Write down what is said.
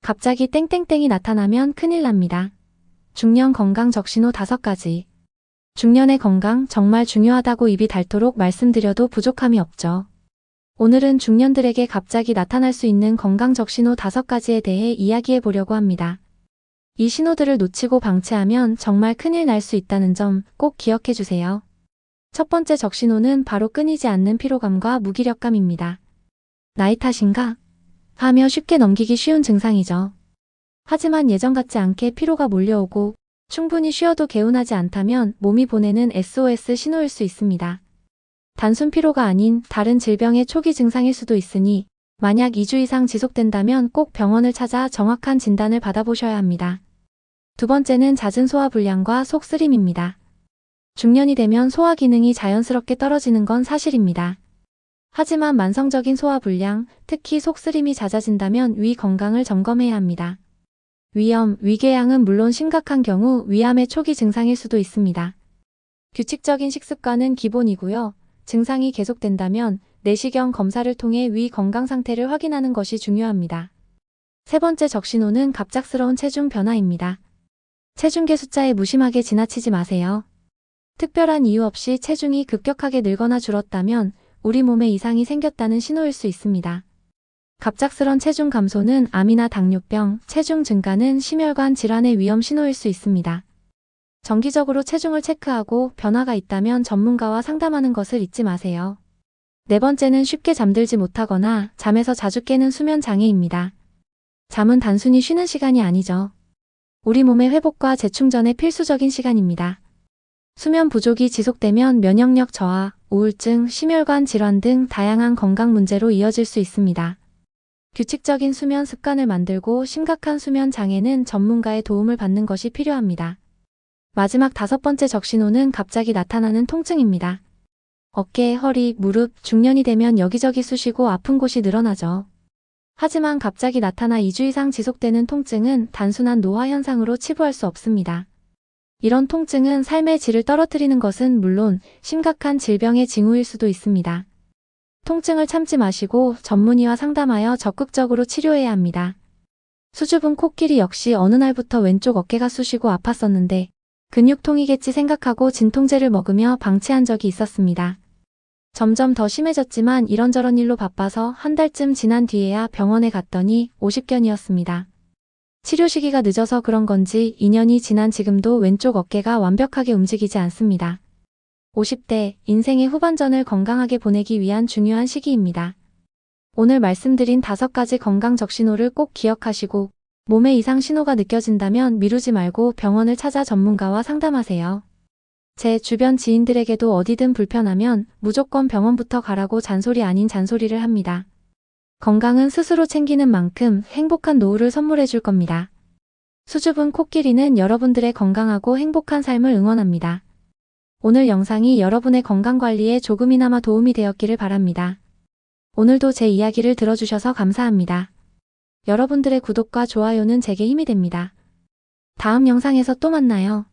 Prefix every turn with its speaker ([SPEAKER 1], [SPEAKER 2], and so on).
[SPEAKER 1] 갑자기 땡땡땡이 나타나면 큰일 납니다. 중년 건강 적신호 5가지. 중년의 건강 정말 중요하다고 입이 닳도록 말씀드려도 부족함이 없죠. 오늘은 중년들에게 갑자기 나타날 수 있는 건강 적신호 5가지에 대해 이야기해 보려고 합니다. 이 신호들을 놓치고 방치하면 정말 큰일 날 수 있다는 점 꼭 기억해 주세요. 첫 번째 적신호는 바로 끊이지 않는 피로감과 무기력감입니다. 나이 탓인가? 하며 쉽게 넘기기 쉬운 증상이죠. 하지만 예전 같지 않게 피로가 몰려오고 충분히 쉬어도 개운하지 않다면 몸이 보내는 SOS 신호일 수 있습니다. 단순 피로가 아닌 다른 질병의 초기 증상일 수도 있으니 만약 2주 이상 지속된다면 꼭 병원을 찾아 정확한 진단을 받아보셔야 합니다. 두 번째는 잦은 소화불량과 속쓰림입니다. 중년이 되면 소화 기능이 자연스럽게 떨어지는 건 사실입니다. 하지만 만성적인 소화불량, 특히 속쓰림이 잦아진다면 위 건강을 점검해야 합니다. 위염, 위궤양은 물론 심각한 경우 위암의 초기 증상일 수도 있습니다. 규칙적인 식습관은 기본이고요. 증상이 계속된다면 내시경 검사를 통해 위 건강 상태를 확인하는 것이 중요합니다. 세 번째 적신호는 갑작스러운 체중 변화입니다. 체중계 숫자에 무심하게 지나치지 마세요. 특별한 이유 없이 체중이 급격하게 늘거나 줄었다면 우리 몸에 이상이 생겼다는 신호일 수 있습니다. 갑작스런 체중 감소는 암이나 당뇨병, 체중 증가는 심혈관 질환의 위험 신호일 수 있습니다. 정기적으로 체중을 체크하고 변화가 있다면 전문가와 상담하는 것을 잊지 마세요. 네 번째는 쉽게 잠들지 못하거나 잠에서 자주 깨는 수면 장애입니다. 잠은 단순히 쉬는 시간이 아니죠. 우리 몸의 회복과 재충전의 필수적인 시간입니다. 수면 부족이 지속되면 면역력 저하, 우울증, 심혈관 질환 등 다양한 건강 문제로 이어질 수 있습니다. 규칙적인 수면 습관을 만들고 심각한 수면 장애는 전문가의 도움을 받는 것이 필요합니다. 마지막 5번째 적신호는 갑자기 나타나는 통증입니다. 어깨, 허리, 무릎, 중년이 되면 여기저기 쑤시고 아픈 곳이 늘어나죠. 하지만 갑자기 나타나 2주 이상 지속되는 통증은 단순한 노화 현상으로 치부할 수 없습니다. 이런 통증은 삶의 질을 떨어뜨리는 것은 물론 심각한 질병의 징후일 수도 있습니다. 통증을 참지 마시고 전문의와 상담하여 적극적으로 치료해야 합니다. 수줍은 코끼리 역시 어느 날부터 왼쪽 어깨가 쑤시고 아팠었는데 근육통이겠지 생각하고 진통제를 먹으며 방치한 적이 있었습니다. 점점 더 심해졌지만 이런저런 일로 바빠서 한 달쯤 지난 뒤에야 병원에 갔더니 오십견이었습니다. 치료 시기가 늦어서 그런 건지 2년이 지난 지금도 왼쪽 어깨가 완벽하게 움직이지 않습니다. 50대, 인생의 후반전을 건강하게 보내기 위한 중요한 시기입니다. 오늘 말씀드린 5가지 건강 적신호를 꼭 기억하시고 몸에 이상 신호가 느껴진다면 미루지 말고 병원을 찾아 전문가와 상담하세요. 제 주변 지인들에게도 어디든 불편하면 무조건 병원부터 가라고 잔소리 아닌 잔소리를 합니다. 건강은 스스로 챙기는 만큼 행복한 노후를 선물해 줄 겁니다. 수줍은 코끼리는 여러분들의 건강하고 행복한 삶을 응원합니다. 오늘 영상이 여러분의 건강관리에 조금이나마 도움이 되었기를 바랍니다. 오늘도 제 이야기를 들어주셔서 감사합니다. 여러분들의 구독과 좋아요는 제게 힘이 됩니다. 다음 영상에서 또 만나요.